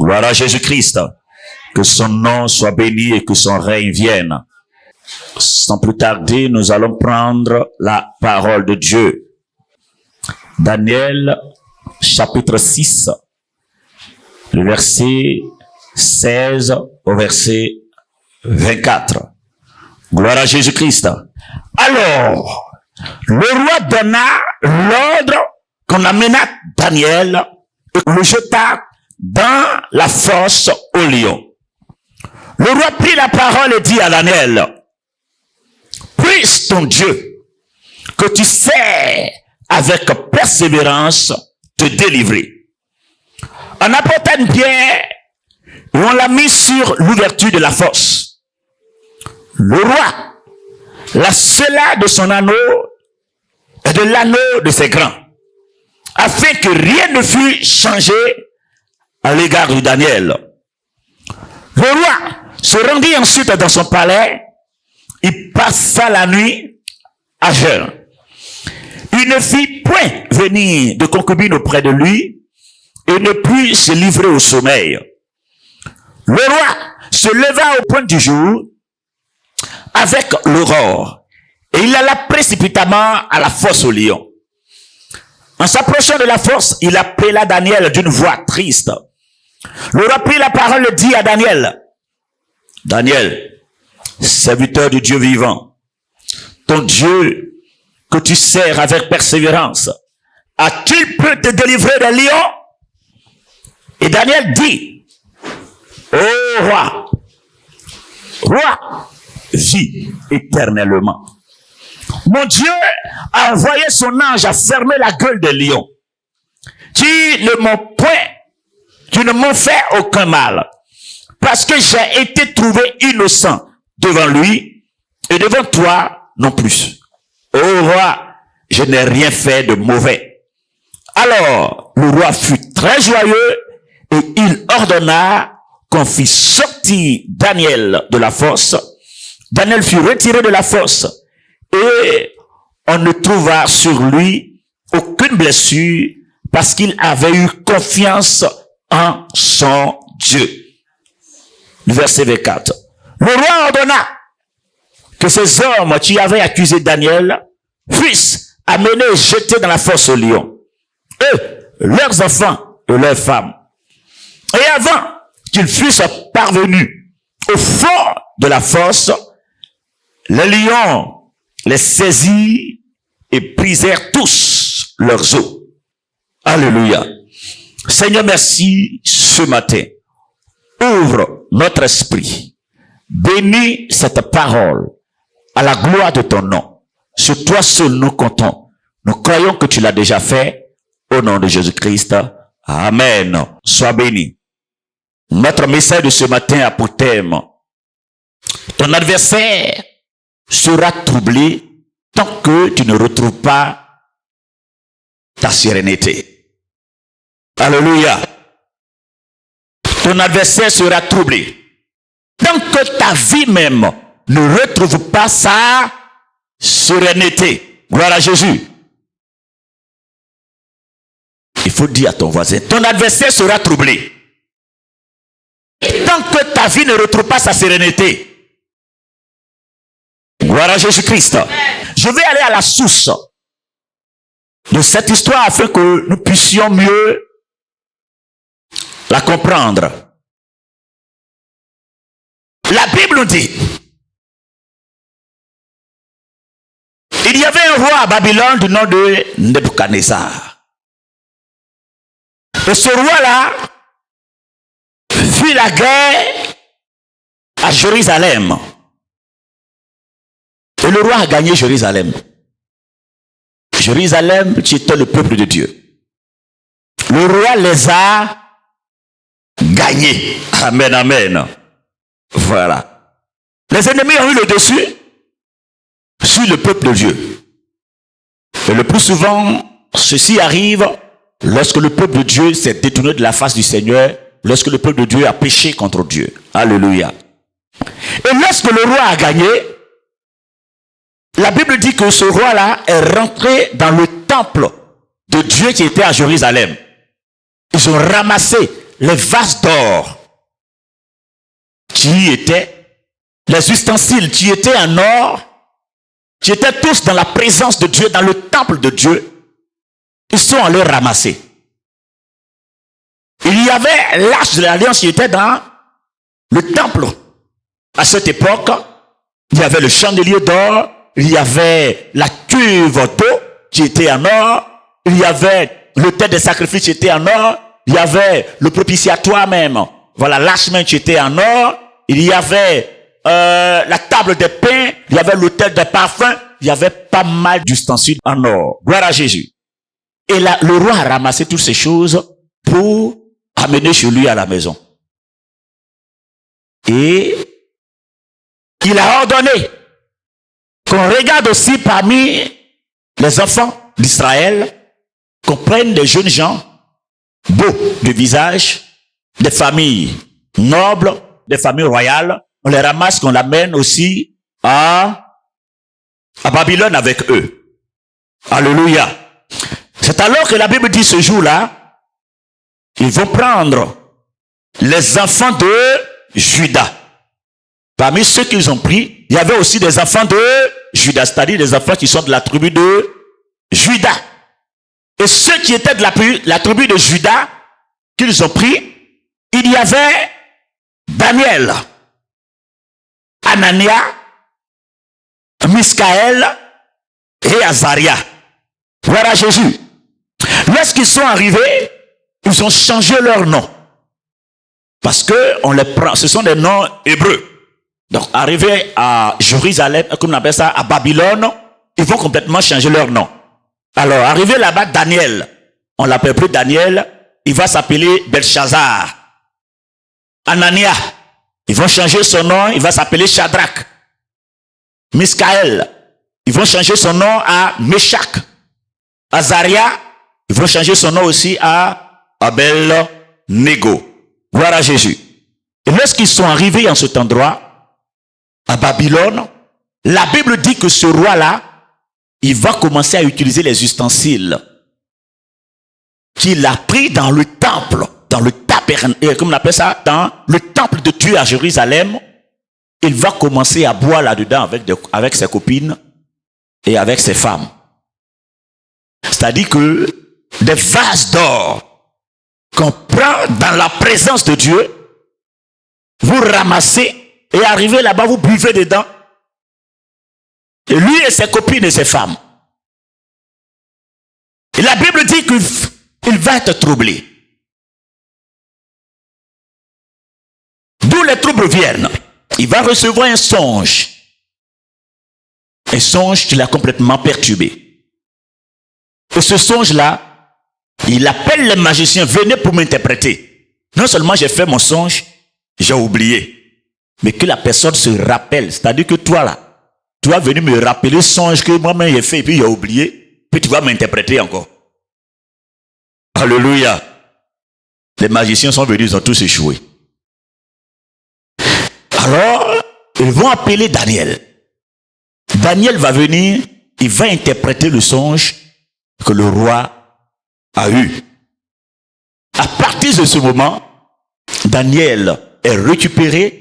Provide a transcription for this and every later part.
Gloire à Jésus-Christ. Que son nom soit béni et que son règne vienne. Sans plus tarder, nous allons prendre la parole de Dieu. Daniel, chapitre 6, le verset 16 au verset 24. Gloire à Jésus-Christ. Alors, le roi donna l'ordre qu'on amena Daniel et le jeta dans la fosse au lion. Le roi prit la parole et dit à Daniel, puisse ton Dieu, que tu sais avec persévérance te délivrer. On apporta une pierre et on l'a mis sur l'ouverture de la fosse. Le roi la scella de son anneau et de l'anneau de ses grands, afin que rien ne fût changé à l'égard de Daniel. Le roi se rendit ensuite dans son palais. Il passa la nuit à jeun. Il ne fit point venir de concubine auprès de lui et ne put se livrer au sommeil. Le roi se leva au point du jour avec l'aurore et il alla précipitamment à la fosse au lion. En s'approchant de la fosse, il appela Daniel d'une voix triste. Le roi prit la parole et dit à Daniel, Daniel, serviteur du Dieu vivant, ton Dieu que tu sers avec persévérance, a-t-il pu te délivrer des lions? Et Daniel dit, ô roi, vis éternellement. Mon Dieu a envoyé son ange à fermer la gueule des lions, qui ne m'ont fait aucun mal, parce que j'ai été trouvé innocent devant lui et devant toi non plus. Ô roi, je n'ai rien fait de mauvais. Alors le roi fut très joyeux et il ordonna qu'on fît sortir Daniel de la fosse. Daniel fut retiré de la fosse et on ne trouva sur lui aucune blessure parce qu'il avait eu confiance en son Dieu. Verset 24. Le roi ordonna que ces hommes qui avaient accusé Daniel fussent amenés et jetés dans la fosse au lion. Eux, leurs enfants et leurs femmes. Et avant qu'ils fussent parvenus au fond de la fosse, les lions les saisirent et brisèrent tous leurs os. Alléluia. Seigneur, merci ce matin. Ouvre notre esprit. Bénis cette parole à la gloire de ton nom. Sur toi seul nous comptons. Nous croyons que tu l'as déjà fait. Au nom de Jésus-Christ. Amen. Sois béni. Notre message de ce matin a pour thème: ton adversaire sera troublé tant que tu ne retrouves pas ta sérénité. Alléluia. Ton adversaire sera troublé tant que ta vie même ne retrouve pas sa sérénité. Gloire à Jésus. Il faut dire à ton voisin, ton adversaire sera troublé tant que ta vie ne retrouve pas sa sérénité. Gloire à Jésus-Christ. Je vais aller à la source de cette histoire afin que nous puissions mieux la comprendre. La Bible nous dit, il y avait un roi à Babylone du nom de Nebuchadnezzar. Et ce roi-là fit la guerre à Jérusalem. Et le roi a gagné Jérusalem. Jérusalem, c'était le peuple de Dieu. Le roi les a gagnés. Amen, amen. Voilà. Les ennemis ont eu le dessus sur le peuple de Dieu. Et le plus souvent, ceci arrive lorsque le peuple de Dieu s'est détourné de la face du Seigneur, lorsque le peuple de Dieu a péché contre Dieu. Alléluia. Et lorsque le roi a gagné, la Bible dit que ce roi-là est rentré dans le temple de Dieu qui était à Jérusalem. Ils ont ramassé les vases d'or qui y étaient, les ustensiles qui étaient en or, qui étaient tous dans la présence de Dieu, dans le temple de Dieu, ils sont allés ramasser. Il y avait l'arche de l'alliance qui était dans le temple. À cette époque, il y avait le chandelier d'or, il y avait la cuve d'eau qui était en or, il y avait l'autel des sacrifices qui était en or, il y avait le propitiatoire même, voilà, l'arche même qui était en or, il y avait la table des pains, il y avait l'autel des parfums, il y avait pas mal d'ustensiles en or. Gloire à Jésus. Et là, le roi a ramassé toutes ces choses pour amener chez lui à la maison. Et il a ordonné qu'on regarde aussi parmi les enfants d'Israël, qu'on prenne des jeunes gens beaux de visage, des familles nobles, des familles royales, on les ramasse, qu'on l'amène aussi à Babylone avec eux. Alléluia. C'est alors que la Bible dit ce jour-là, ils vont prendre les enfants de Juda. Parmi ceux qu'ils ont pris, il y avait aussi des enfants de Juda, c'est-à-dire des enfants qui sont de la tribu de Juda. Et ceux qui étaient de la tribu de Juda, qu'ils ont pris, il y avait Daniel, Anania, Miskaël et Azaria. Voilà Jésus. Lorsqu'ils sont arrivés, ils ont changé leur nom. Parce que on les prend, ce sont des noms hébreux. Donc, arrivés à Jérusalem, comme on appelle ça, à Babylone, ils vont complètement changer leur nom. Alors, arrivé là-bas, Daniel, on l'appelle plus Daniel, il va s'appeler Belshazzar. Anania, ils vont changer son nom, il va s'appeler Shadrach. Miskaël, ils vont changer son nom à Meshach. Azaria, ils vont changer son nom aussi à Abel-Nego. Gloire à Jésus. Et lorsqu'ils sont arrivés en cet endroit, à Babylone, la Bible dit que ce roi-là, il va commencer à utiliser les ustensiles qu'il a pris dans le temple, dans le tabernacle, comme on appelle ça, dans le temple de Dieu à Jérusalem. Il va commencer à boire là-dedans avec ses copines et avec ses femmes. C'est-à-dire que des vases d'or qu'on prend dans la présence de Dieu, vous ramassez et arrivez là-bas, vous buvez dedans. Et lui et ses copines et ses femmes. Et la Bible dit qu'il va être troublé. D'où les troubles viennent. Il va recevoir un songe. Un songe qui l'a complètement perturbé. Et ce songe-là, il appelle les magiciens, venez pour m'interpréter. Non seulement j'ai fait mon songe, j'ai oublié. Mais que la personne se rappelle. C'est-à-dire que toi là, tu vas venir me rappeler le songe que moi-même j'ai fait et puis j'ai oublié. Puis tu vas m'interpréter encore. Alléluia. Les magiciens sont venus, ils ont tous échoué. Alors, ils vont appeler Daniel. Daniel va venir, il va interpréter le songe que le roi a eu. À partir de ce moment, Daniel est récupéré.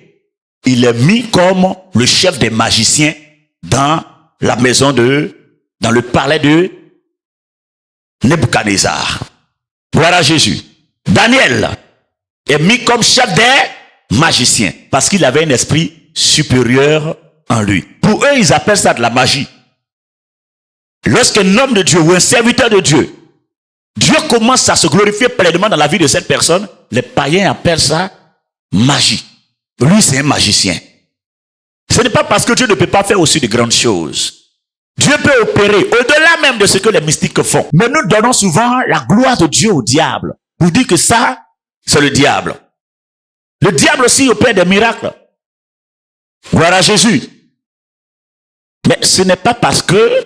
Il est mis comme le chef des magiciens dans la maison dans le palais de Nebuchadnezzar. Voilà Jésus. Daniel est mis comme chef des magiciens parce qu'il avait un esprit supérieur en lui. Pour eux, ils appellent ça de la magie. Lorsqu'un homme de Dieu ou un serviteur de Dieu, Dieu commence à se glorifier pleinement dans la vie de cette personne, les païens appellent ça magie. Lui, c'est un magicien. Ce n'est pas parce que Dieu ne peut pas faire aussi de grandes choses. Dieu peut opérer au-delà même de ce que les mystiques font. Mais nous donnons souvent la gloire de Dieu au diable. Vous dites que ça, c'est le diable. Le diable aussi opère des miracles. Gloire à Jésus. Mais ce n'est pas parce que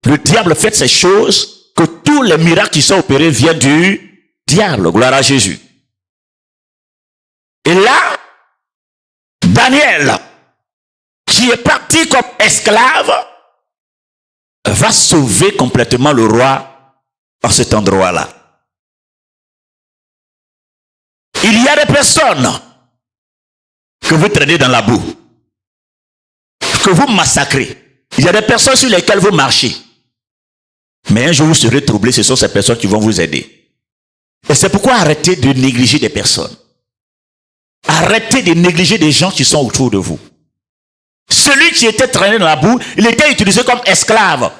le diable fait ces choses que tous les miracles qui sont opérés viennent du diable. Gloire à Jésus. Et là, Daniel, qui est parti comme esclave, va sauver complètement le roi en cet endroit-là. Il y a des personnes que vous traînez dans la boue, que vous massacrez. Il y a des personnes sur lesquelles vous marchez. Mais un jour vous serez troublé, ce sont ces personnes qui vont vous aider. Et c'est pourquoi arrêtez de négliger des personnes. Arrêtez de négliger des gens qui sont autour de vous. Celui qui était traîné dans la boue, il était utilisé comme esclave.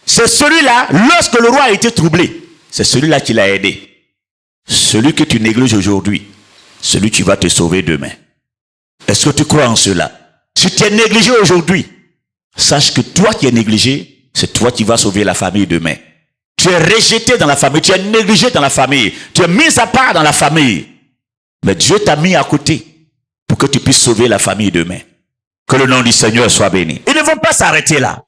C'est celui-là, lorsque le roi a été troublé, c'est celui-là qui l'a aidé. Celui que tu négliges aujourd'hui, celui qui va te sauver demain. Est-ce que tu crois en cela? Si tu es négligé aujourd'hui, sache que toi qui es négligé, c'est toi qui vas sauver la famille demain. Tu es rejeté dans la famille, tu es négligé dans la famille, tu es mis à part dans la famille. Mais Dieu t'a mis à côté pour que tu puisses sauver la famille demain. Que le nom du Seigneur soit béni. Ils ne vont pas s'arrêter là.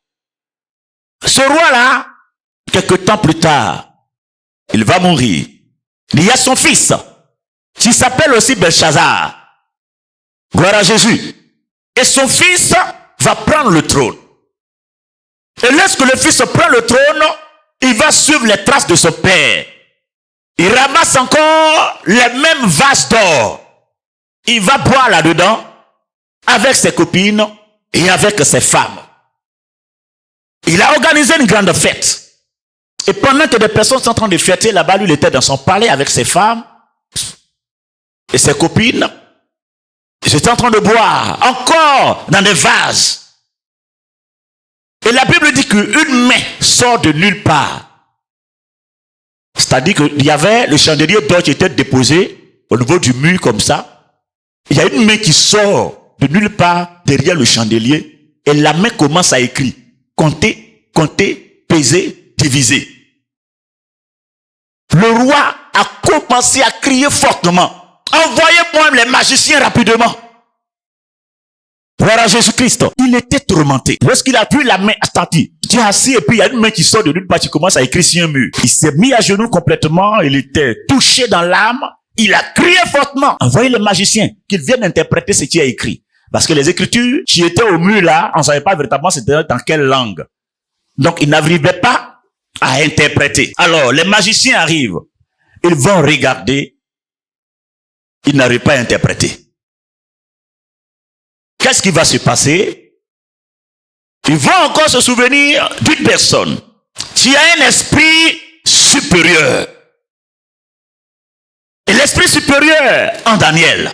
Ce roi-là, quelque temps plus tard, il va mourir. Il y a son fils, qui s'appelle aussi Belshazzar. Gloire à Jésus. Et son fils va prendre le trône. Et lorsque le fils prend le trône, il va suivre les traces de son père. Il ramasse encore les mêmes vases d'or. Il va boire là-dedans avec ses copines et avec ses femmes. Il a organisé une grande fête. Et pendant que des personnes sont en train de fêter là-bas, lui, il était dans son palais avec ses femmes et ses copines. Ils étaient en train de boire, encore dans des vases. Et la Bible dit qu'une main sort de nulle part. C'est-à-dire qu'il y avait le chandelier d'or qui était déposé au niveau du mur comme ça. Il y a une main qui sort de nulle part derrière le chandelier. Et la main commence à écrire. Compter, compter, peser, diviser. Le roi a commencé à crier fortement. Envoyez-moi les magiciens rapidement. Voilà Jésus-Christ. Il était tourmenté. Lorsqu'il a vu la main attentive, tu es assis et puis il y a une main qui sort de nulle part, qui commence à écrire sur un mur. Il s'est mis à genoux complètement, il était touché dans l'âme, il a crié fortement. Envoyez les magiciens qu'ils viennent interpréter ce qui est écrit. Parce que les écritures qui étaient au mur là, on ne savait pas véritablement c'était dans quelle langue. Donc ils n'arrivaient pas à interpréter. Alors les magiciens arrivent, ils vont regarder, ils n'arrivent pas à interpréter. Qu'est-ce qui va se passer? Ils vont encore se souvenir d'une personne qui a un esprit supérieur. Et l'esprit supérieur en Daniel.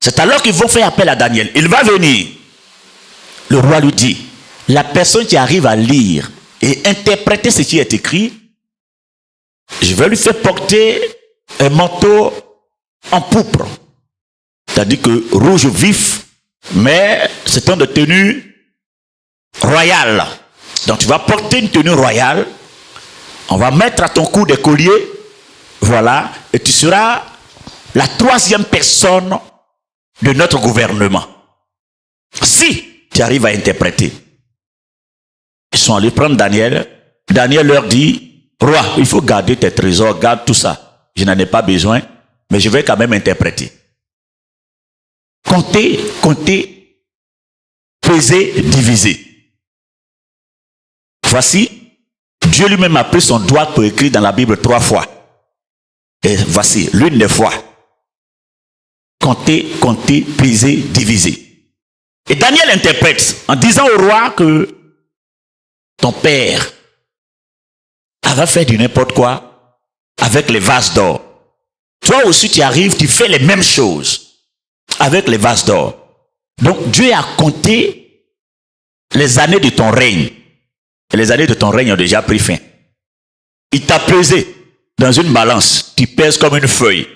C'est alors qu'ils vont faire appel à Daniel. Il va venir. Le roi lui dit, la personne qui arrive à lire et interpréter ce qui est écrit, je vais lui faire porter un manteau en pourpre. C'est-à-dire que rouge vif, mais c'est un de tenue royale. Donc tu vas porter une tenue royale. On va mettre à ton cou des colliers. Voilà. Et tu seras la troisième personne de notre gouvernement. Si tu arrives à interpréter. Ils sont allés prendre Daniel. Daniel leur dit, roi, il faut garder tes trésors, garde tout ça. Je n'en ai pas besoin, mais je vais quand même interpréter. Compter, compter, peser, diviser. Voici, Dieu lui-même a pris son doigt pour écrire dans la Bible 3 fois. Et voici, l'une des fois. Compter, compter, peser, diviser. Et Daniel interprète en disant au roi que ton père avait fait du n'importe quoi avec les vases d'or. Toi aussi tu arrives, tu fais les mêmes choses avec les vases d'or. Donc Dieu a compté les années de ton règne. Et les années de ton règne ont déjà pris fin. Il t'a pesé dans une balance. Tu pèses comme une feuille.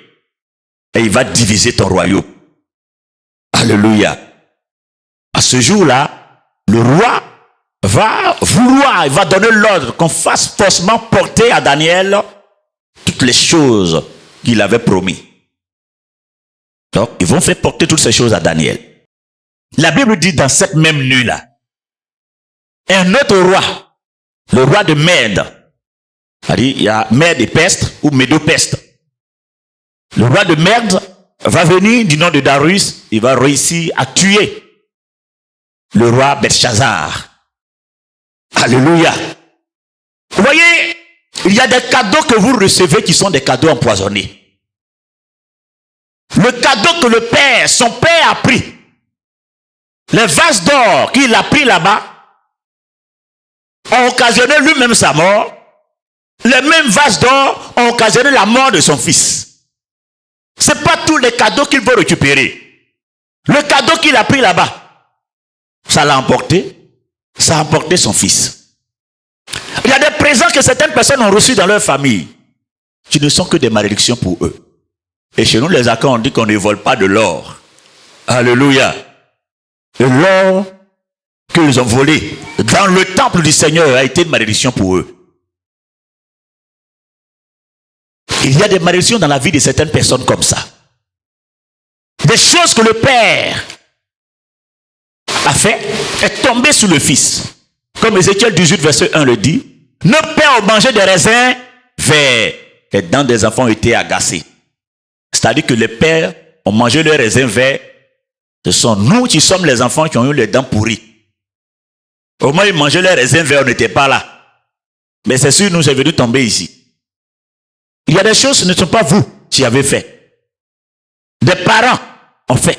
Et il va diviser ton royaume. Alléluia. À ce jour-là, le roi va vouloir, il va donner l'ordre qu'on fasse forcément porter à Daniel toutes les choses qu'il avait promis. Donc, ils vont faire porter toutes ces choses à Daniel. La Bible dit dans cette même nuit-là, un autre roi, le roi de Mède, c'est-à-dire il y a Mède et Peste ou Médo-Peste. Le roi de Mède va venir du nom de Darius, il va réussir à tuer le roi Belshazzar. Alléluia. Vous voyez, il y a des cadeaux que vous recevez qui sont des cadeaux empoisonnés. Le cadeau que le père, son père a pris, les vases d'or qu'il a pris là-bas, ont occasionné lui-même sa mort. Les mêmes vases d'or ont occasionné la mort de son fils. Ce n'est pas tous les cadeaux qu'il veut récupérer. Le cadeau qu'il a pris là-bas, ça l'a emporté. Ça a emporté son fils. Il y a des présents que certaines personnes ont reçus dans leur famille, qui ne sont que des malédictions pour eux. Et chez nous, les Akans, on dit qu'on ne vole pas de l'or. Alléluia. Et l'or qu'ils ont volé dans le temple du Seigneur a été une malédiction pour eux. Il y a des malédictions dans la vie de certaines personnes comme ça. Des choses que le Père a fait est tombé sur le Fils. Comme Ézéchiel 18, verset 1 le dit. Nos pères ont mangé des raisins verts. Les dents des enfants ont été agacées. C'est-à-dire que les pères ont mangé leurs raisins verts. Ce sont nous qui sommes les enfants qui ont eu les dents pourries. Au moins, ils mangeaient leurs raisins verts, on n'était pas là. Mais c'est sûr, nous sommes venus tomber ici. Il y a des choses, ce ne sont pas vous qui avez fait. Des parents ont fait.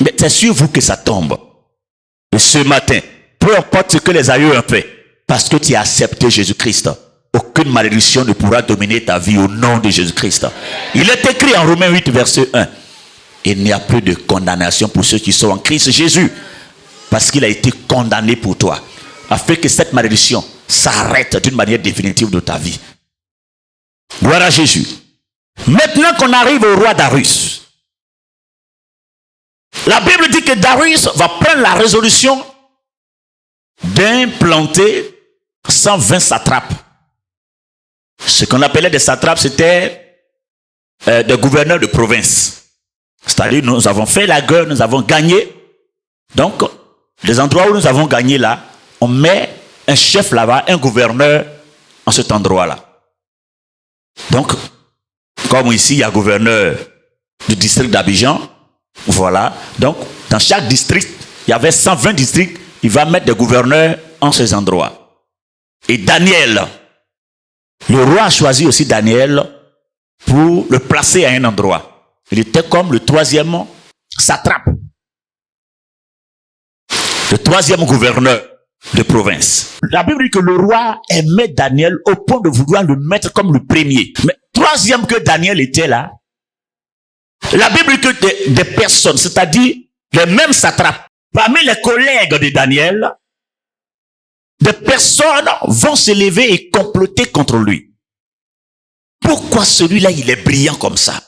Mais c'est sur vous que ça tombe. Et ce matin, peu importe ce que les aïeux ont fait, parce que tu as accepté Jésus-Christ, aucune malédiction ne pourra dominer ta vie au nom de Jésus-Christ. Il est écrit en Romains 8, verset 1. Il n'y a plus de condamnation pour ceux qui sont en Christ Jésus. Parce qu'il a été condamné pour toi. Afin que cette malédiction s'arrête d'une manière définitive de ta vie. Gloire à Jésus. Maintenant qu'on arrive au roi Darius. La Bible dit que Darius va prendre la résolution d'implanter 120 satrapes. Ce qu'on appelait des satrapes, c'était des gouverneurs de province. C'est-à-dire, nous avons fait la guerre, nous avons gagné. Donc, les endroits où nous avons gagné là, on met un chef là-bas, un gouverneur en cet endroit-là. Donc, comme ici, il y a gouverneur du district d'Abidjan, voilà. Donc, dans chaque district, il y avait 120 districts, il va mettre des gouverneurs en ces endroits. Et Daniel, le roi a choisi aussi Daniel pour le placer à un endroit. Il était comme le troisième satrape. Le troisième gouverneur de province. La Bible dit que le roi aimait Daniel au point de vouloir le mettre comme le premier. Mais troisième que Daniel était là, la Bible dit que des personnes, c'est-à-dire les mêmes satrapes, parmi les collègues de Daniel, des personnes vont se lever et comploter contre lui. Pourquoi celui-là, il est brillant comme ça?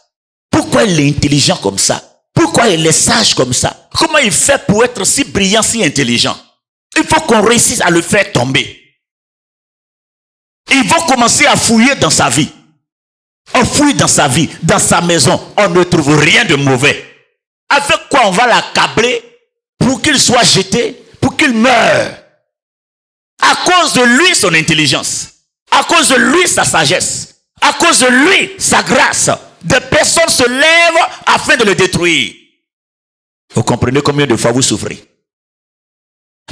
Pourquoi il est intelligent comme ça? Pourquoi il est sage comme ça? Comment il fait pour être si brillant, si intelligent? Il faut qu'on réussisse à le faire tomber. Ils vont commencer à fouiller dans sa vie. On fouille dans sa vie, dans sa maison. On ne trouve rien de mauvais. Avec quoi on va l'accabler pour qu'il soit jeté, pour qu'il meure? À cause de lui, son intelligence. À cause de lui, sa sagesse. À cause de lui, sa grâce. Des personnes se lèvent afin de le détruire. Vous comprenez combien de fois vous souffrez?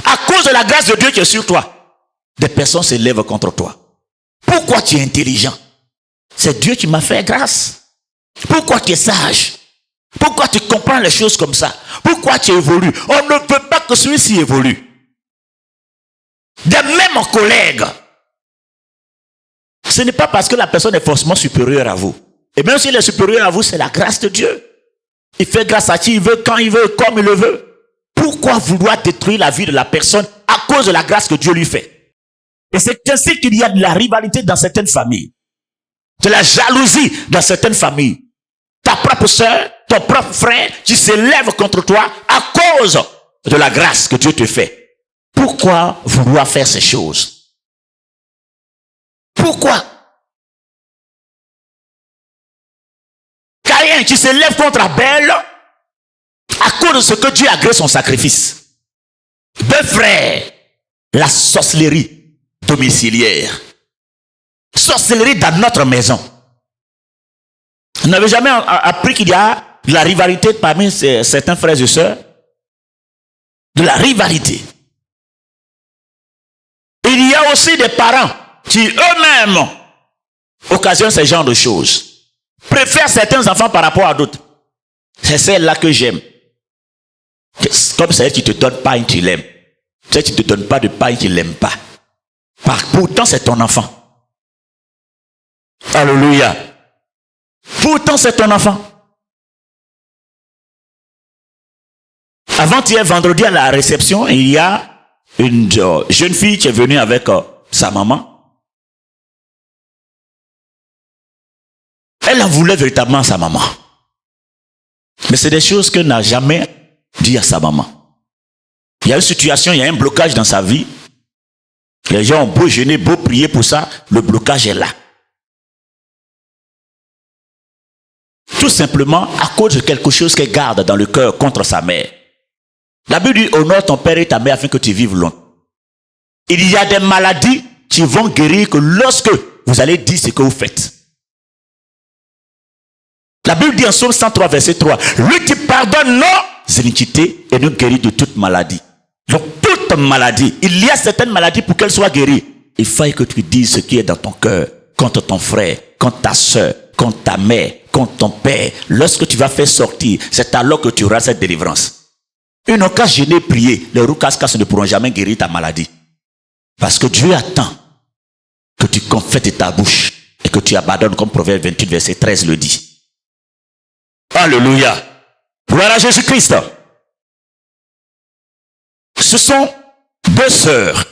À cause de la grâce de Dieu qui est sur toi, des personnes se lèvent contre toi. Pourquoi tu es intelligent? C'est Dieu qui m'a fait grâce. Pourquoi tu es sage? Pourquoi tu comprends les choses comme ça? Pourquoi tu évolues? On ne peut pas que celui-ci évolue. Des mêmes collègues. Ce n'est pas parce que la personne est forcément supérieure à vous. Et même s'il est supérieur à vous, c'est la grâce de Dieu. Il fait grâce à qui il veut, quand il veut, comme il le veut. Pourquoi vouloir détruire la vie de la personne à cause de la grâce que Dieu lui fait? Et c'est ainsi qu'il y a de la rivalité dans certaines familles. De la jalousie dans certaines familles. Ta propre soeur, ton propre frère qui se lève contre toi à cause de la grâce que Dieu te fait. Pourquoi vouloir faire ces choses? Pourquoi? Caïn qui se lève contre Abel à cause de ce que Dieu a créé son sacrifice. Deux frères, la sorcellerie domiciliaire. Sorcellerie dans notre maison. Vous n'avez jamais appris qu'il y a de la rivalité parmi certains frères et sœurs? De la rivalité. Il y a aussi des parents qui eux-mêmes occasionnent ce genre de choses. Préfèrent certains enfants par rapport à d'autres. C'est celle-là que j'aime. Comme celle qui te donne pain, tu l'aimes. Celle qui te donne pas de pain, tu l'aimes pas. Pourtant, c'est ton enfant. Alléluia. Pourtant, c'est ton enfant. Avant-hier, vendredi, à la réception, il y a une jeune fille qui est venue avec sa maman. Elle en voulait véritablement à sa maman. Mais c'est des choses qu'elle n'a jamais dit à sa maman. Il y a une situation, il y a un blocage dans sa vie. Les gens ont beau jeûner, beau prier pour ça, le blocage est là. Tout simplement à cause de quelque chose qu'elle garde dans le cœur contre sa mère. La Bible dit, honore ton père et ta mère afin que tu vives longtemps. Il y a des maladies qui vont guérir que lorsque vous allez dire ce que vous faites. La Bible dit en Psaume 103, verset 3, lui qui pardonne nos iniquités et nous guérit de toute maladie. Donc toute maladie, il y a certaines maladies pour qu'elles soient guéries. Il faut que tu dises ce qui est dans ton cœur, contre ton frère, contre ta soeur, contre ta mère, contre ton père. Lorsque tu vas faire sortir, c'est alors que tu auras cette délivrance. Ils n'ont qu'à jeûner, prier. Les roucas ne pourront jamais guérir ta maladie. Parce que Dieu attend que tu confesses de ta bouche et que tu abandonnes comme Proverbe 28, verset 13 le dit. Alléluia. Gloire à Jésus-Christ. Ce sont deux sœurs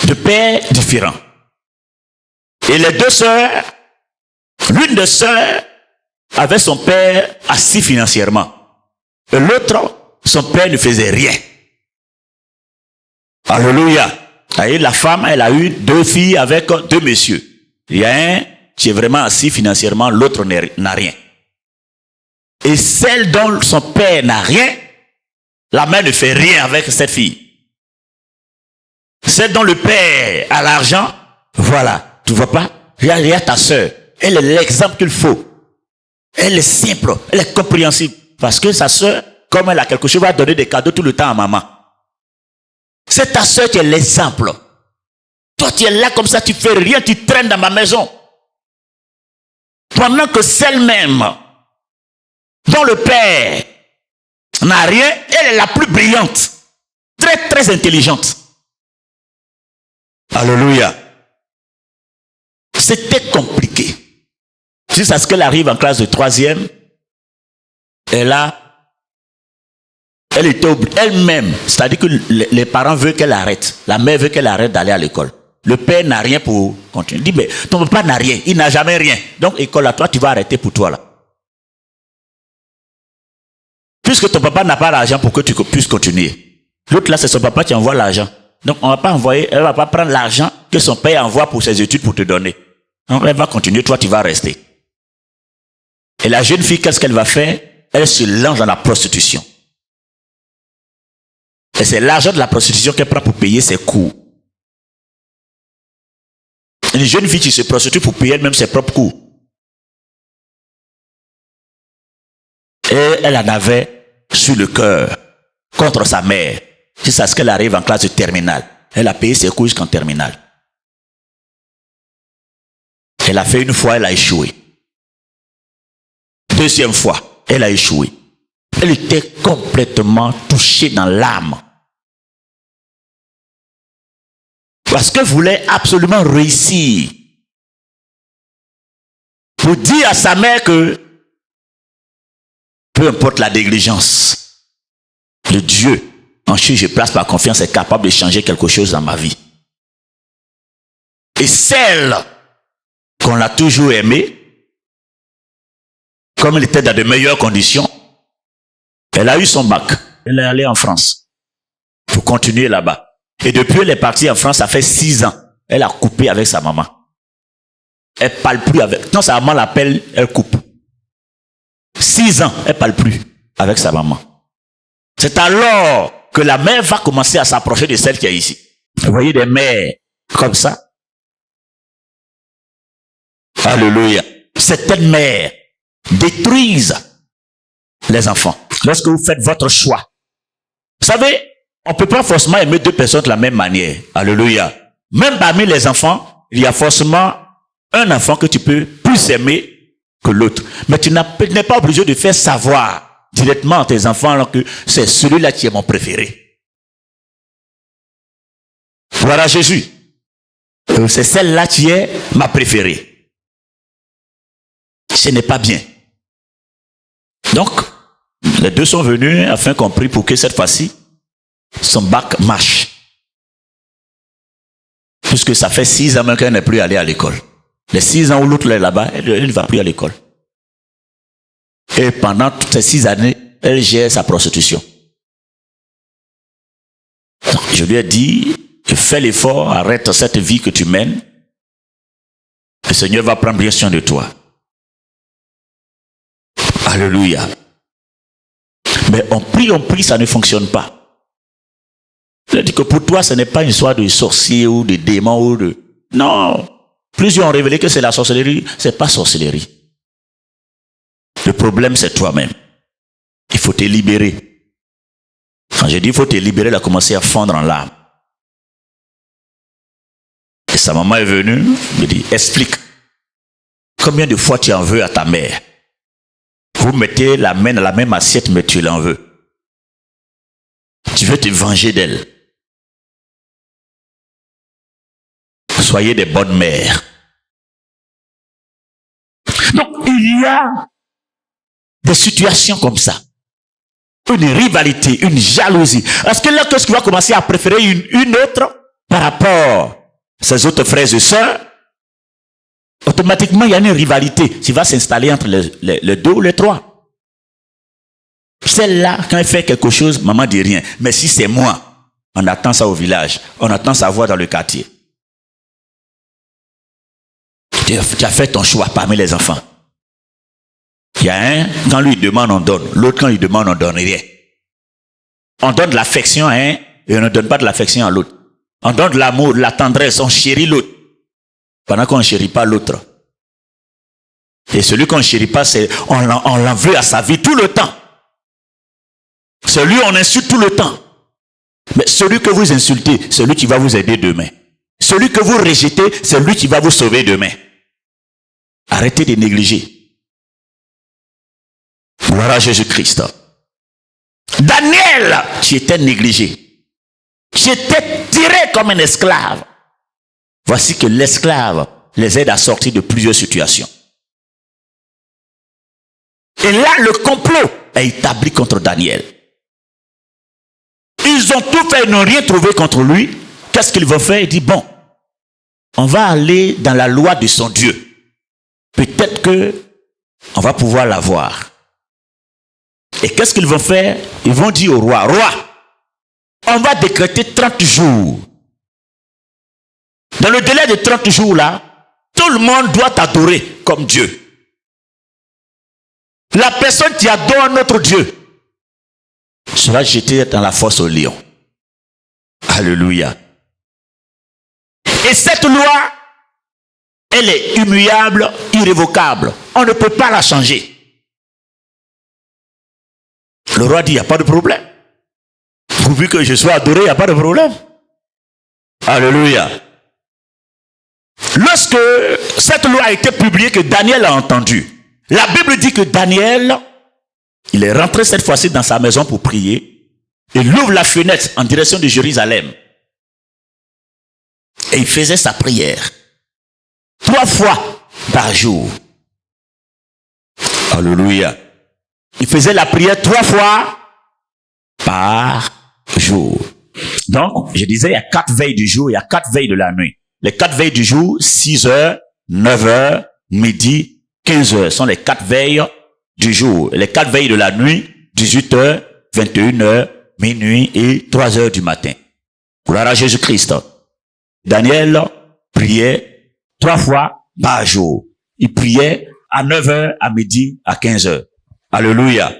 de pères différents. Et les deux sœurs, l'une des sœurs avait son père assis financièrement. Et l'autre, son père ne faisait rien. Alléluia. Et la femme, elle a eu deux filles avec deux messieurs. Il y a un qui est vraiment assis financièrement, l'autre n'a rien. Et celle dont son père n'a rien, la mère ne fait rien avec cette fille. Celle dont le père a l'argent, voilà, tu vois pas? Il y a ta sœur. Elle est l'exemple qu'il faut. Elle est simple, elle est compréhensible. Parce que sa sœur, comme elle a quelque chose, va donner des cadeaux tout le temps à maman. C'est ta sœur qui est l'exemple. Toi, tu es là comme ça, tu fais rien, tu traînes dans ma maison. Pendant que celle-même, dont le père n'a rien, elle est la plus brillante. Très, très intelligente. Alléluia. C'était compliqué. Jusqu'à ce qu'elle arrive en classe de 3e, elle était elle-même, c'est-à-dire que les parents veulent qu'elle arrête. La mère veut qu'elle arrête d'aller à l'école. Le père n'a rien pour continuer. Il dit, mais ton papa n'a rien, il n'a jamais rien. Donc, école à toi, tu vas arrêter pour toi là. Puisque ton papa n'a pas l'argent pour que tu puisses continuer. L'autre là, c'est son papa qui envoie l'argent. Donc, on va pas envoyer, elle va pas prendre l'argent que son père envoie pour ses études pour te donner. Donc, elle va continuer, toi, tu vas rester. Et la jeune fille, qu'est-ce qu'elle va faire? Elle se lance dans la prostitution. Et c'est l'argent de la prostitution qu'elle prend pour payer ses cours. Une jeune fille qui se prostitue pour payer elle-même ses propres cours. Et elle en avait sur le cœur contre sa mère. Jusqu'à ce qu'elle arrive en classe de terminale. Elle a payé ses cours jusqu'en terminale. Elle a fait une fois, elle a échoué. Deuxième fois, elle a échoué. Elle était complètement touchée dans l'âme. Parce qu'elle voulait absolument réussir. Pour dire à sa mère que peu importe la négligence, le Dieu en qui je place ma confiance est capable de changer quelque chose dans ma vie. Et celle qu'on a toujours aimée, comme elle était dans de meilleures conditions, elle a eu son bac. Elle est allée en France pour continuer là-bas. Et depuis elle est partie en France, ça fait 6 ans. Elle a coupé avec sa maman. Elle parle plus avec. Quand sa maman l'appelle, elle coupe. 6 ans, elle parle plus avec sa maman. C'est alors que la mère va commencer à s'approcher de celle qui est ici. Vous voyez des mères comme ça? Alléluia. Certaines mères détruisent les enfants. Lorsque vous faites votre choix. Vous savez, on ne peut pas forcément aimer deux personnes de la même manière. Alléluia. Même parmi les enfants, il y a forcément un enfant que tu peux plus aimer que l'autre. Mais tu n'es pas obligé de faire savoir directement à tes enfants alors que c'est celui-là qui est mon préféré. Voilà Jésus. C'est celle-là qui est ma préférée. Ce n'est pas bien. Donc, les deux sont venus afin qu'on prie pour que cette fois-ci, son bac marche. Puisque ça fait 6 ans qu'elle n'est plus allée à l'école. Les 6 ans où l'autre est là-bas, elle ne va plus à l'école. Et pendant toutes ces 6 années, elle gère sa prostitution. Donc, je lui ai dit, fais l'effort, arrête cette vie que tu mènes. Le Seigneur va prendre bien soin de toi. Alléluia. Mais on prie, ça ne fonctionne pas. Je dis que pour toi, ce n'est pas une histoire de sorcier ou de démon ou de... Non. Plusieurs ont révélé que c'est la sorcellerie. C'est pas sorcellerie. Le problème, c'est toi-même. Il faut te libérer. Quand je dis il faut te libérer, elle a commencé à fondre en larmes. Et sa maman est venue, me dit, explique. Combien de fois tu en veux à ta mère? Vous mettez la main dans la même assiette, mais tu l'en veux. Tu veux te venger d'elle. Soyez des bonnes mères. Donc, il y a des situations comme ça. Une rivalité, une jalousie. Est-ce que là, qu'est-ce qui va commencer à préférer une autre par rapport à ses autres frères et sœurs? Automatiquement, il y a une rivalité qui va s'installer entre les deux ou les trois. Celle-là, quand elle fait quelque chose, maman dit rien. Mais si c'est moi, on attend ça au village. On attend sa voix dans le quartier. Tu as fait ton choix parmi les enfants. Il y a un, quand lui demande, on donne. L'autre, quand il demande, on donne rien. On donne de l'affection à un et on ne donne pas de l'affection à l'autre. On donne de l'amour, de la tendresse, on chérit l'autre. Pendant qu'on ne chérit pas l'autre. Et celui qu'on ne chérit pas, on l'en veut à sa vie tout le temps. Celui on insulte tout le temps. Mais celui que vous insultez, c'est lui qui va vous aider demain. Celui que vous rejetez, c'est lui qui va vous sauver demain. Arrêtez de négliger. Voilà Jésus-Christ. Daniel, qui était négligé. Qui était tiré comme un esclave. Voici que l'esclave les aide à sortir de plusieurs situations. Et là, le complot est établi contre Daniel. Ils ont tout fait, ils n'ont rien trouvé contre lui. Qu'est-ce qu'ils vont faire? Il dit, bon, on va aller dans la loi de son Dieu. Peut-être que on va pouvoir l'avoir. Et qu'est-ce qu'ils vont faire? Ils vont dire au roi, on va décréter 30 jours. Dans le délai de 30 jours là, tout le monde doit t'adorer comme Dieu. La personne qui adore notre Dieu sera jetée dans la fosse au lion. Alléluia. Et cette loi, elle est immuable, irrévocable. On ne peut pas la changer. Le roi dit, il n'y a pas de problème. Pourvu que je sois adoré, il n'y a pas de problème. Alléluia. Lorsque cette loi a été publiée, que Daniel a entendu, la Bible dit que Daniel, il est rentré cette fois-ci dans sa maison pour prier. Il ouvre la fenêtre en direction de Jérusalem. Et il faisait sa prière 3 fois par jour. Alléluia. Il faisait la prière 3 fois par jour. Donc, je disais, il y a 4 veilles du jour, il y a 4 veilles de la nuit. Les 4 veilles du jour, 6 heures, 9 heures, midi, 15 heures, sont les 4 veilles du jour. Les 4 veilles de la nuit, 18 heures, 21 heures, minuit et 3 heures du matin. Gloire à Jésus-Christ. Daniel priait 3 fois par jour. Il priait à 9 heures, à midi, à 15 heures. Alléluia.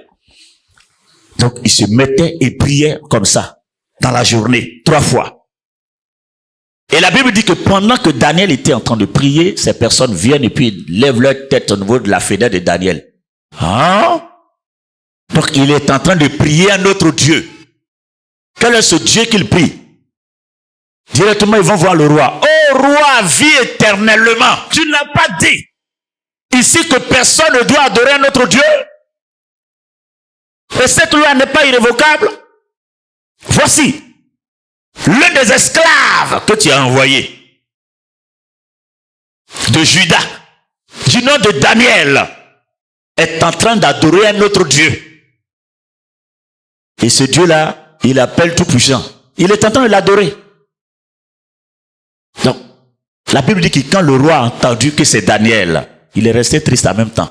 Donc, il se mettait et priait comme ça, dans la journée, 3 fois. Et la Bible dit que pendant que Daniel était en train de prier, ces personnes viennent et puis lèvent leur tête au niveau de la fenêtre de Daniel. Hein? Donc, il est en train de prier à notre Dieu. Quel est ce Dieu qu'il prie? Directement, ils vont voir le roi. Oh, roi, vis éternellement. Tu n'as pas dit ici que personne ne doit adorer notre Dieu? Et cette loi n'est pas irrévocable. Voici, l'un des esclaves que tu as envoyé de Juda, du nom de Daniel, est en train d'adorer un autre Dieu. Et ce Dieu-là, il appelle Tout-Puissant. Il est en train de l'adorer. Donc, la Bible dit que quand le roi a entendu que c'est Daniel, il est resté triste en même temps.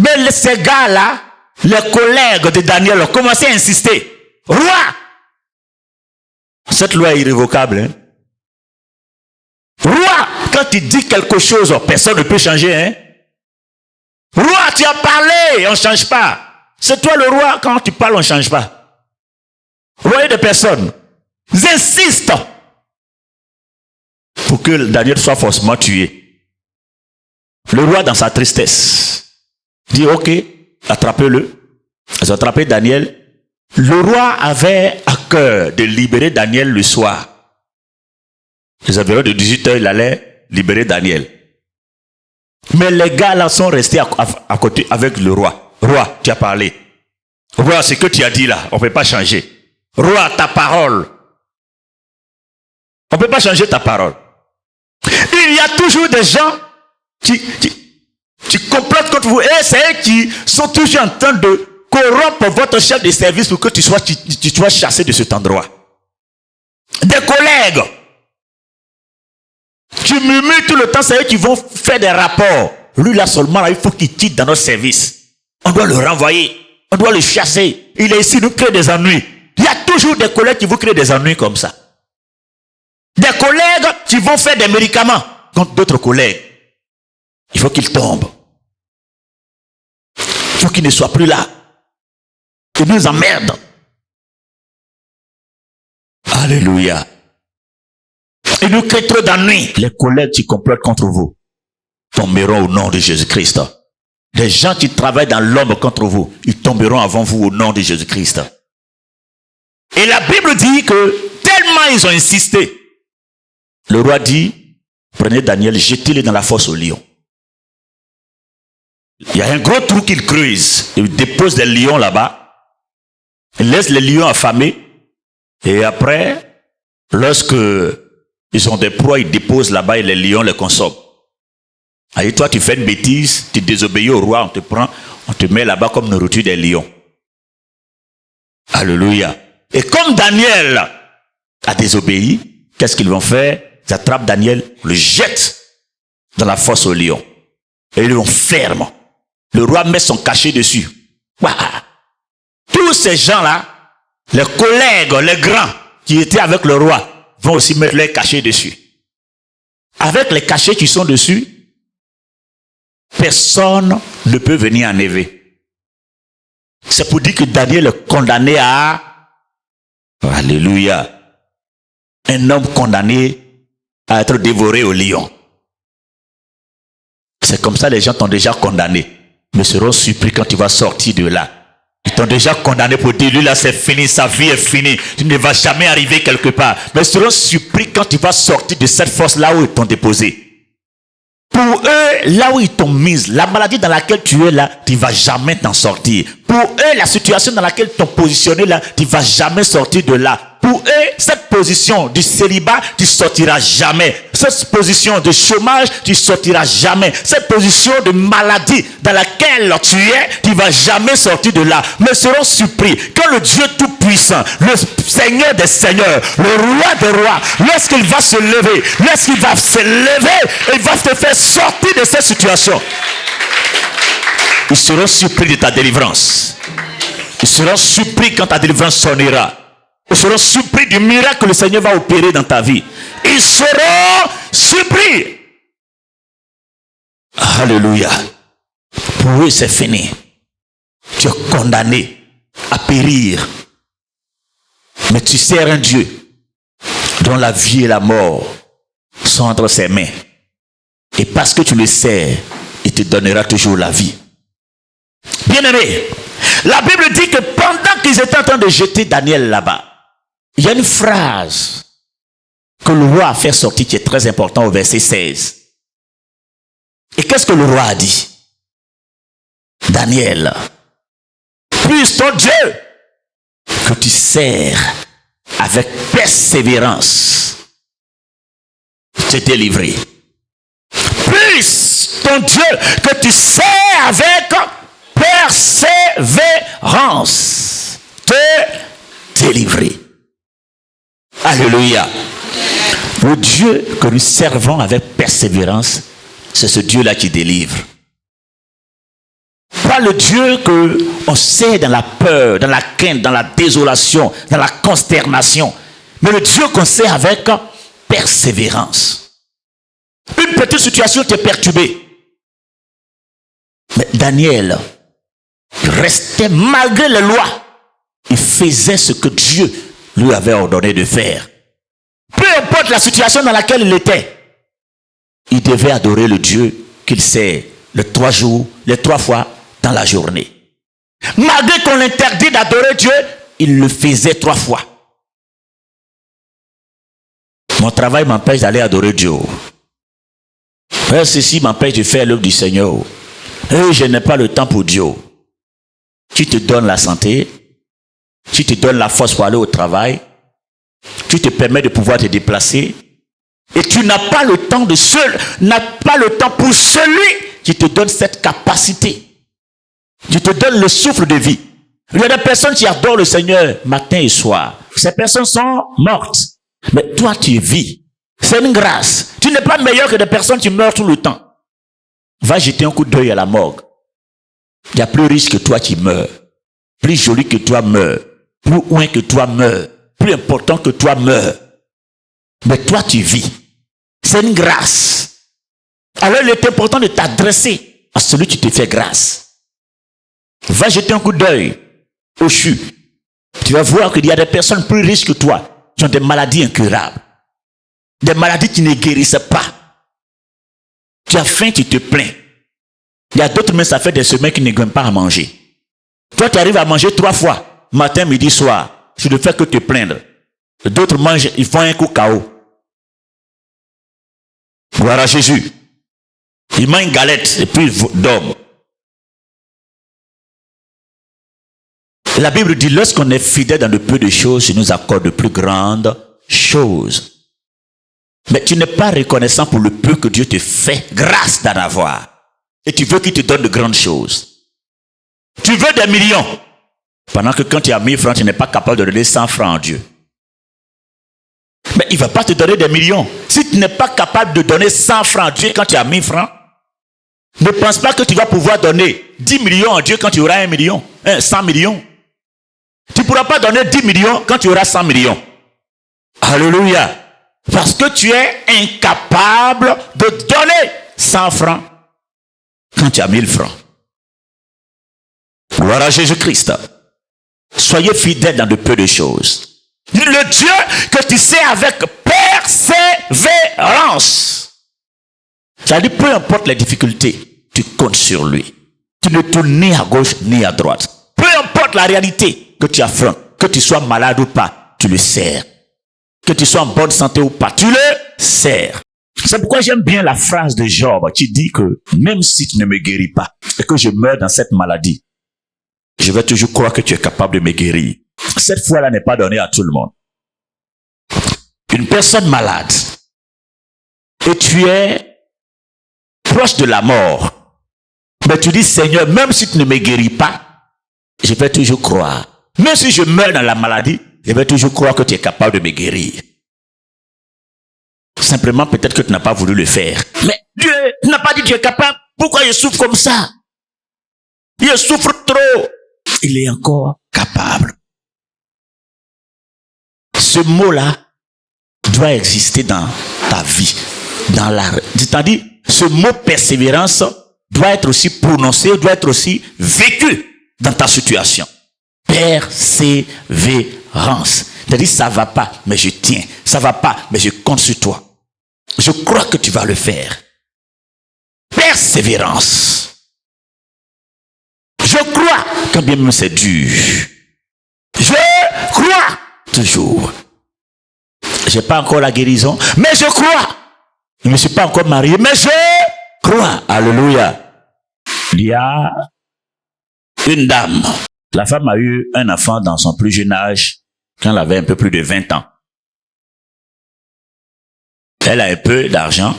Mais ces gars-là, les collègues de Daniel ont commencé à insister. Roi! Cette loi est irrévocable. Hein? Roi, quand tu dis quelque chose, personne ne peut changer. Hein? Roi, tu as parlé, on ne change pas. C'est toi le roi, quand tu parles, on ne change pas. Vous voyez des personnes, ils insistent pour que Daniel soit forcément tué. Le roi, dans sa tristesse, dit ok, attrapez-le. Ils ont attrapé Daniel. Le roi avait à cœur de libérer Daniel le soir. Les environs de 18h, il allait libérer Daniel. Mais les gars là sont restés à côté avec le roi. Roi, tu as parlé. Roi, ce que tu as dit là, on ne peut pas changer. Roi, ta parole. On ne peut pas changer ta parole. Il y a toujours des gens qui complotent contre vous. Et c'est eux qui sont toujours en train de corrompre votre chef de service pour que tu sois chassé de cet endroit. Des collègues. Tu murmures tout le temps, c'est eux qui vont faire des rapports. Lui là seulement, là, il faut qu'il quitte dans notre service. On doit le renvoyer. On doit le chasser. Il est ici, il nous crée des ennuis. Il y a toujours des collègues qui vous créent des ennuis comme ça. Des collègues qui vont faire des médicaments contre d'autres collègues. Il faut qu'ils tombent. Il faut qu'ils ne soient plus là. Ils nous emmerdent. Alléluia. Ils nous créent trop d'ennuis. Les collègues qui complotent contre vous tomberont au nom de Jésus-Christ. Les gens qui travaillent dans l'ombre contre vous, ils tomberont avant vous au nom de Jésus-Christ. Et la Bible dit que tellement ils ont insisté, le roi dit, prenez Daniel, jetez-le dans la fosse au lion. Il y a un gros trou qu'il creuse. Il dépose des lions là-bas. Il laisse les lions affamés. Et après, lorsque ils ont des proies, ils déposent là-bas et les lions les consomment. Et toi, tu fais une bêtise, tu désobéis au roi, on te prend, on te met là-bas comme nourriture des lions. Alléluia. Et comme Daniel a désobéi, qu'est-ce qu'ils vont faire? Ils attrapent Daniel, le jettent dans la fosse aux lions. Et ils le ferment. Le roi met son cachet dessus. Waouh. Tous ces gens-là, les collègues, les grands qui étaient avec le roi, vont aussi mettre les cachets dessus. Avec les cachets qui sont dessus, personne ne peut venir enlever. C'est pour dire que Daniel est condamné à... Alléluia. Un homme condamné à être dévoré au lion. C'est comme ça les gens t'ont déjà condamné. Mais seront surpris quand tu vas sortir de là. Ils t'ont déjà condamné pour dire, lui là c'est fini, sa vie est finie. Tu ne vas jamais arriver quelque part. Mais ils seront surpris quand tu vas sortir de cette fosse là où ils t'ont déposé. Pour eux, là où ils t'ont mise, la maladie dans laquelle tu es là, tu ne vas jamais t'en sortir. Pour eux, la situation dans laquelle ils t'ont positionné là, tu ne vas jamais sortir de là. Pour eux, cette position du célibat, tu ne sortiras jamais. Cette position de chômage, tu ne sortiras jamais. Cette position de maladie dans laquelle tu es, tu ne vas jamais sortir de là. Mais seront surpris quand le Dieu Tout-Puissant, le Seigneur des Seigneurs, le Roi des Rois, lorsqu'il va se lever, il va te faire sortir de cette situation. Ils seront surpris de ta délivrance. Ils seront surpris quand ta délivrance sonnera. Ils seront surpris du miracle que le Seigneur va opérer dans ta vie. Ils seront surpris. Alléluia. Pour eux, c'est fini. Tu es condamné à périr. Mais tu sers un Dieu dont la vie et la mort sont entre ses mains. Et parce que tu le sers, il te donnera toujours la vie. Bien-aimé, la Bible dit que pendant qu'ils étaient en train de jeter Daniel là-bas, il y a une phrase que le roi a fait sortir qui est très important au verset 16. Et qu'est-ce que le roi a dit? Daniel, puisse ton Dieu que tu sers avec persévérance te délivrer. Puisse ton Dieu que tu sers avec persévérance te délivrer. Alléluia. Le Dieu que nous servons avec persévérance, c'est ce Dieu-là qui délivre. Pas le Dieu qu'on sait dans la peur, dans la crainte, dans la désolation, dans la consternation, mais le Dieu qu'on sait avec persévérance. Une petite situation t'est perturbée. Mais Daniel restait malgré les lois. Il faisait ce que Dieu lui avait ordonné de faire. Peu importe la situation dans laquelle il était, il devait adorer le Dieu qu'il sait les 3 jours, les 3 fois dans la journée. Malgré qu'on l'interdit d'adorer Dieu, il le faisait 3 fois. Mon travail m'empêche d'aller adorer Dieu. Ceci m'empêche de faire l'œuvre du Seigneur. Et je n'ai pas le temps pour Dieu. Tu te donnes la santé, tu te donnes la force pour aller au travail, tu te permets de pouvoir te déplacer, et tu n'as pas le temps pour celui qui te donne cette capacité. Tu te donnes le souffle de vie. Il y a des personnes qui adorent le Seigneur matin et soir. Ces personnes sont mortes. Mais toi, tu vis. C'est une grâce. Tu n'es pas meilleur que des personnes qui meurent tout le temps. Va jeter un coup d'œil à la morgue. Il y a plus riche que toi qui meurt. Plus joli que toi meurt. Plus loin que toi meurt. Plus important que toi meurt. Mais toi, tu vis. C'est une grâce. Alors, il est important de t'adresser à celui qui te fait grâce. Va jeter un coup d'œil au CHU. Tu vas voir qu'il y a des personnes plus riches que toi qui ont des maladies incurables. Des maladies qui ne guérissent pas. Tu as faim, tu te plains. Il y a d'autres, mais ça fait des semaines qui ne gagnent pas à manger. Toi, tu arrives à manger 3 fois, matin, midi, soir. Tu ne fais que te plaindre. D'autres mangent, ils font un coup KO. Gloire à Jésus. Ils mangent une galette et puis ils dorment. La Bible dit, lorsqu'on est fidèle dans le peu de choses, il nous accorde de plus grandes choses. Mais tu n'es pas reconnaissant pour le peu que Dieu te fait grâce d'en avoir. Et tu veux qu'il te donne de grandes choses. Tu veux des millions. Pendant que quand tu as 1000 francs, tu n'es pas capable de donner 100 francs à Dieu. Mais il ne va pas te donner des millions. Si tu n'es pas capable de donner 100 francs à Dieu quand tu as 1000 francs, ne pense pas que tu vas pouvoir donner 10 millions à Dieu quand tu auras 1 million, 100 millions. Tu ne pourras pas donner 10 millions quand tu auras 100 millions. Alléluia. Parce que tu es incapable de donner 100 francs quand tu as 1000 francs. Gloire à Jésus-Christ. Soyez fidèles dans de peu de choses. Le Dieu que tu sais avec persévérance. C'est-à-dire, peu importe les difficultés, tu comptes sur lui. Tu ne tournes ni à gauche ni à droite. Peu importe la réalité que tu affrontes, que tu sois malade ou pas, tu le sers. Que tu sois en bonne santé ou pas, tu le sers. C'est pourquoi j'aime bien la phrase de Job qui dit que même si tu ne me guéris pas et que je meurs dans cette maladie, je vais toujours croire que tu es capable de me guérir. Cette foi-là n'est pas donnée à tout le monde. Une personne malade et tu es proche de la mort, mais tu dis, Seigneur, même si tu ne me guéris pas, je vais toujours croire. Même si je meurs dans la maladie, je vais toujours croire que tu es capable de me guérir. Simplement, peut-être que tu n'as pas voulu le faire. Mais Dieu n'a pas dit que tu es capable. Pourquoi je souffre comme ça? Je souffre trop. Il est encore capable. Ce mot-là doit exister dans ta vie. C'est-à-dire, ce mot persévérance doit être aussi prononcé, doit être aussi vécu dans ta situation. Persévérance. C'est-à-dire, ça va pas, mais je tiens. Ça va pas, mais je compte sur toi. Je crois que tu vas le faire. Persévérance. Je crois, quand bien même c'est dur. Je crois toujours. J'ai pas encore la guérison, mais je crois. Je ne me suis pas encore marié, mais je crois. Alléluia. Il y a une dame. La femme a eu un enfant dans son plus jeune âge, quand elle avait un peu plus de 20 ans. Elle a un peu d'argent,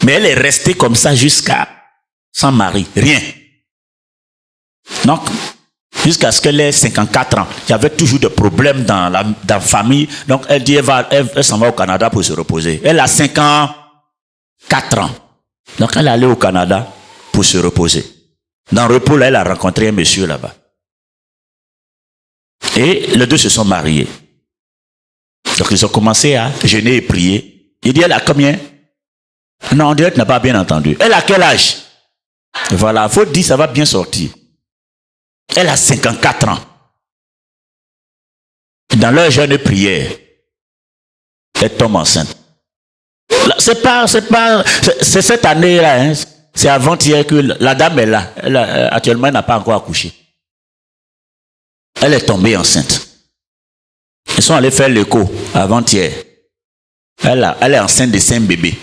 mais elle est restée comme ça jusqu'à sans mari, rien. Donc, jusqu'à ce qu'elle ait 54 ans, il y avait toujours des problèmes dans la famille. Donc, elle dit elle s'en va au Canada pour se reposer. Elle a 54 ans. Donc, elle est allée au Canada pour se reposer. Dans le repos, là, elle a rencontré un monsieur là-bas. Et les deux se sont mariés. Donc, ils ont commencé à jeûner et prier. Il dit, elle a combien? Non, on dirait que tu n'as pas bien entendu. Elle a quel âge? Voilà, il faut dire, ça va bien sortir. Elle a 54 ans. Dans leur jeûne et prière, elle tombe enceinte. C'est cette année-là, hein, c'est avant-hier que la dame est là. Actuellement, elle n'a pas encore accouché. Elle est tombée enceinte. Ils sont allés faire l'écho avant-hier. Elle est enceinte de 5 bébés.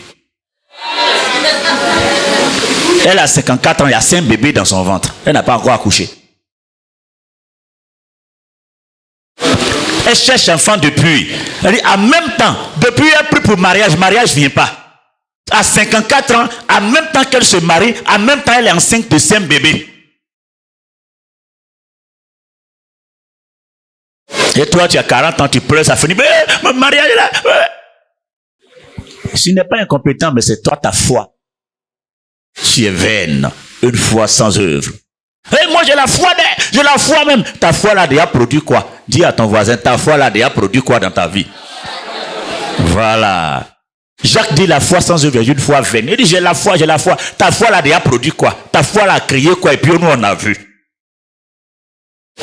Elle a 54 ans, il y a 5 bébés dans son ventre. Elle n'a pas encore accouché. Elle cherche enfant depuis. Elle dit, en même temps, depuis elle prie pour mariage ne vient pas. À 54 ans, en même temps qu'elle se marie, en même temps elle est enceinte de 5 bébés. Et toi, tu as 40 ans, tu pleures, ça finit. Mon mariage est là. Ce n'est pas incompétent, mais c'est toi, ta foi. Tu es vaine, une foi sans œuvre. Et moi, j'ai la foi même. Ta foi là déjà produit quoi? Dis à ton voisin, ta foi là déjà produit quoi dans ta vie? Voilà. Jacques dit la foi sans œuvre, une foi vaine. Il dit j'ai la foi. Ta foi là déjà produit quoi? Ta foi là a créé quoi? Et puis nous on a vu.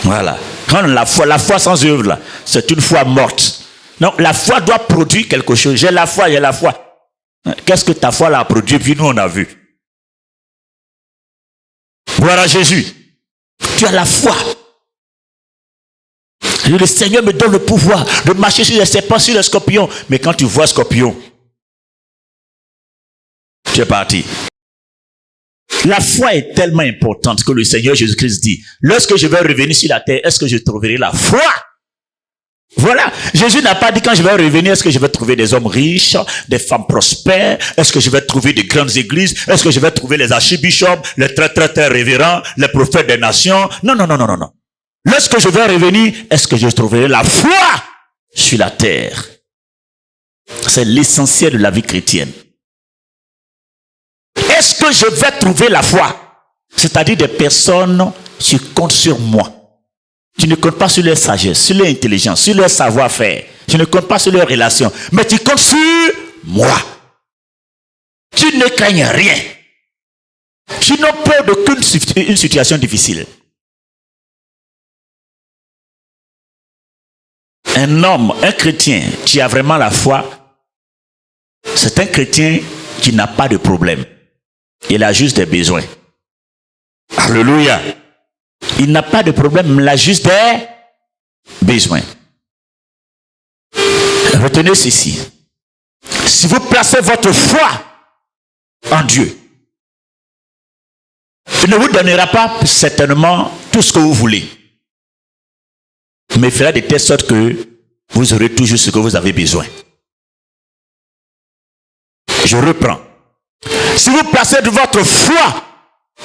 Voilà. Quand la foi sans œuvre là, c'est une foi morte. Donc la foi doit produire quelque chose. J'ai la foi. Qu'est-ce que ta foi là a produit? Et puis nous on a vu. Voilà Jésus. Tu as la foi. Le Seigneur me donne le pouvoir de marcher sur les serpents, sur les scorpions. Mais quand tu vois scorpion, tu es parti. La foi est tellement importante que le Seigneur Jésus-Christ dit, lorsque je vais revenir sur la terre, est-ce que je trouverai la foi? Voilà. Jésus n'a pas dit quand je vais revenir, est-ce que je vais trouver des hommes riches, des femmes prospères, est-ce que je vais trouver de grandes églises, est-ce que je vais trouver les archibishops, les très révérends, les prophètes des nations? Non. Lorsque je vais revenir, est-ce que je trouverai la foi sur la terre? C'est l'essentiel de la vie chrétienne. Est-ce que je vais trouver la foi? C'est-à-dire des personnes qui comptent sur moi. Tu ne comptes pas sur leur sagesse, sur leur intelligence, sur leur savoir-faire. Tu ne comptes pas sur leurs relations. Mais tu comptes sur moi. Tu ne craignes rien. Tu n'as peur d'aucune situation difficile. Un homme, un chrétien qui a vraiment la foi, c'est un chrétien qui n'a pas de problème. Il a juste des besoins. Alléluia. Il n'a pas de problème, il a juste des besoins. Retenez ceci. Si vous placez votre foi en Dieu, il ne vous donnera pas certainement tout ce que vous voulez. Mais il fera de telle sorte que vous aurez toujours ce que vous avez besoin. Je reprends. Si vous placez de votre foi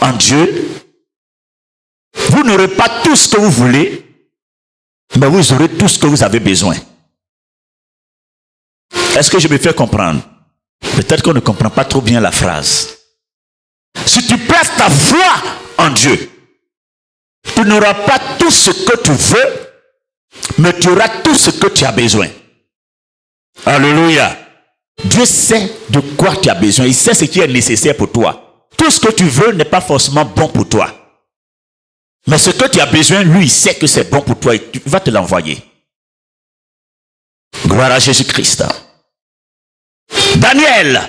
en Dieu, vous n'aurez pas tout ce que vous voulez, mais vous aurez tout ce que vous avez besoin. Est-ce que je me fais comprendre? Peut-être qu'on ne comprend pas trop bien la phrase. Si tu places ta foi en Dieu, tu n'auras pas tout ce que tu veux, mais tu auras tout ce que tu as besoin. Alléluia. Dieu sait de quoi tu as besoin. Il sait ce qui est nécessaire pour toi. Tout ce que tu veux n'est pas forcément bon pour toi. Mais ce que tu as besoin, lui, il sait que c'est bon pour toi et il va te l'envoyer. Gloire à Jésus-Christ. Daniel,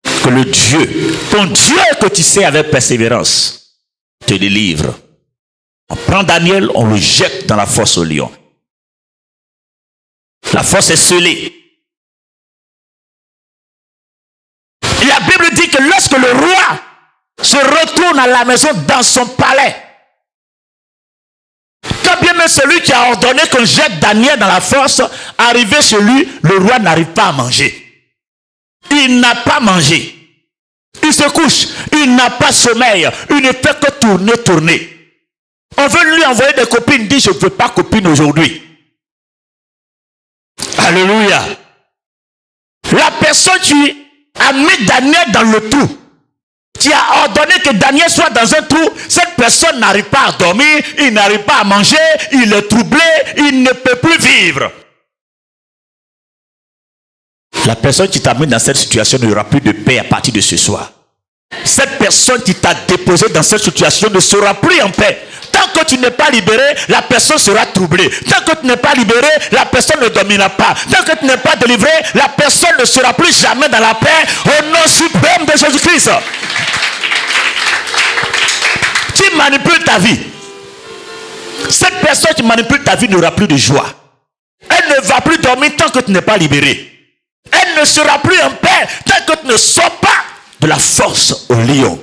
que le Dieu, ton Dieu que tu sais avec persévérance, te délivre. On prend Daniel, on le jette dans la fosse au lion. La fosse est scellée. La Bible dit que lorsque le roi se retourne à la maison dans son palais, Quand bien même celui qui a ordonné qu'on jette Daniel dans la force, arrivé chez lui, le roi n'arrive pas à manger. Il n'a pas mangé. Il se couche, il n'a pas sommeil, il ne fait que tourner. On veut lui envoyer des copines, il dit je ne veux pas copine aujourd'hui. Alléluia. La personne qui a mis Daniel dans le trou, qui a ordonné que Daniel soit dans un trou, cette personne n'arrive pas à dormir, il n'arrive pas à manger, il est troublé, il ne peut plus vivre. La personne qui t'a mis dans cette situation n'aura plus de paix à partir de ce soir. Cette personne qui t'a déposé dans cette situation ne sera plus en paix. Tant que tu n'es pas libéré, la personne sera troublée. Tant que tu n'es pas libéré, la personne ne dormira pas. Tant que tu n'es pas délivré, la personne ne sera plus jamais dans la paix au nom suprême de Jésus-Christ. Tu manipules ta vie. Cette personne qui manipule ta vie n'aura plus de joie. Elle ne va plus dormir tant que tu n'es pas libéré. Elle ne sera plus en paix tant que tu ne sors pas de la force au lion.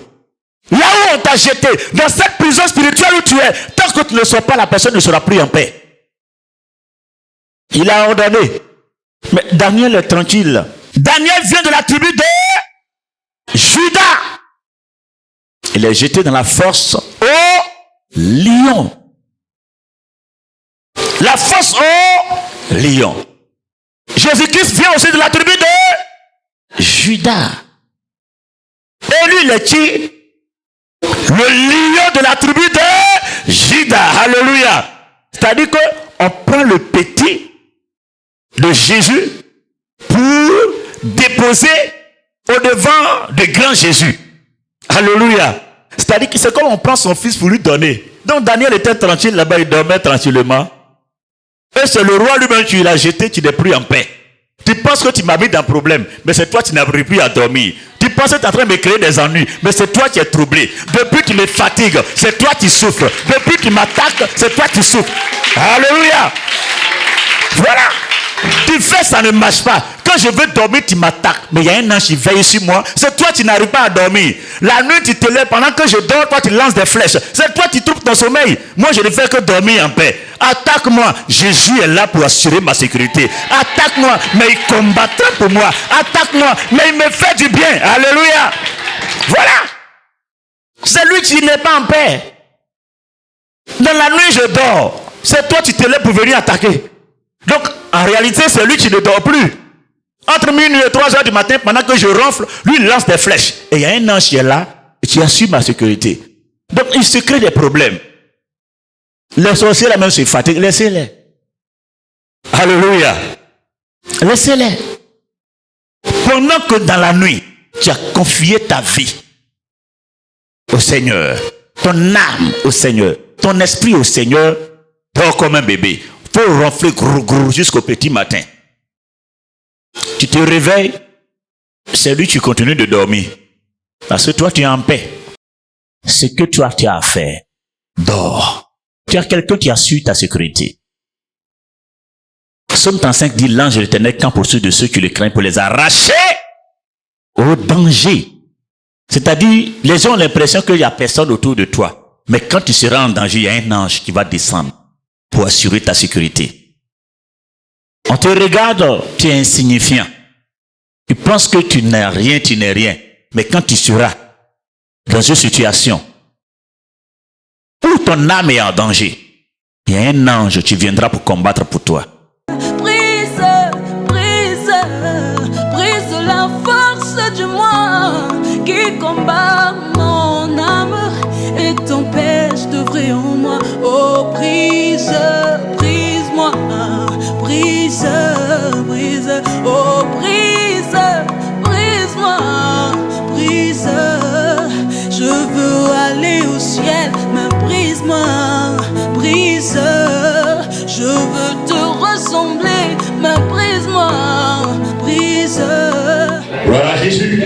Là où on t'a jeté, dans cette prison spirituelle où tu es, tant que tu ne sors pas, la personne ne sera plus en paix. Il a ordonné. Mais Daniel est tranquille. Daniel vient de la tribu de Juda. Il est jeté dans la force au lion. La force au lion. Jésus-Christ vient aussi de la tribu de Juda. Et lui, il est qui? Le lion de la tribu de Juda. Alléluia. C'est-à-dire qu'on prend le petit de Jésus pour déposer au devant de grand Jésus. Alléluia. C'est-à-dire que c'est comme on prend son fils pour lui donner. Donc Daniel était tranquille là-bas, il dormait tranquillement. Et c'est le roi lui-même qui l'a jeté, qui n'est plus en paix. Tu penses que tu m'as mis dans un problème, mais c'est toi qui n'arrives plus à dormir. Tu penses que tu es en train de me créer des ennuis, mais c'est toi qui es troublé. Depuis tu me fatigues, c'est toi qui souffres. Depuis tu m'attaques, c'est toi qui souffres. Alléluia. Voilà. Tu fais, ça ne marche pas. Quand je veux dormir, tu m'attaques. Mais il y a un ange qui veille sur moi. C'est toi qui n'arrives pas à dormir. La nuit, tu te lèves. Pendant que je dors, toi, tu lances des flèches. C'est toi qui trouves ton sommeil. Moi, je ne fais que dormir en paix. Attaque-moi. Jésus est là pour assurer ma sécurité. Attaque-moi. Mais il combattra pour moi. Attaque-moi. Mais il me fait du bien. Alléluia. Voilà. C'est lui qui n'est pas en paix. Dans la nuit, je dors. C'est toi qui te lèves pour venir attaquer. Donc, en réalité, c'est lui qui ne dort plus. Entre minuit et 3 heures du matin, pendant que je ronfle, lui, il lance des flèches. Et il y a un ange qui est là, et qui assure ma sécurité. Donc, il se crée des problèmes. Les sorciers, là même, se fatiguent. Laissez-les. Alléluia. Laissez-les. Pendant que dans la nuit, tu as confié ta vie au Seigneur, ton âme au Seigneur, ton esprit au Seigneur, dors comme un bébé. Faut ronfler gros jusqu'au petit matin. Tu te réveilles, c'est lui qui continue de dormir. Parce que toi, tu es en paix. Ce que toi, tu as à faire, dors. Tu as quelqu'un qui assure ta sécurité. Psaume 35 dit, l'ange de l'Éternel campe au-dessus de ceux qui le craignent pour les arracher au danger. C'est-à-dire, les gens ont l'impression qu'il n'y a personne autour de toi. Mais quand tu seras en danger, il y a un ange qui va descendre pour assurer ta sécurité. On te regarde, tu es insignifiant. Tu penses que tu n'es rien, tu n'es rien. Mais quand tu seras dans une situation où ton âme est en danger, il y a un ange qui viendra pour combattre pour toi. Brise la force du moi qui combat mon âme et t'empêche de vrai en moi. Oh, brise-moi, brise, oh, brise-moi, brise. Je veux aller au ciel, mais brise-moi, brise. Je veux te ressembler, mais brise-moi, brise. Voilà Jésus.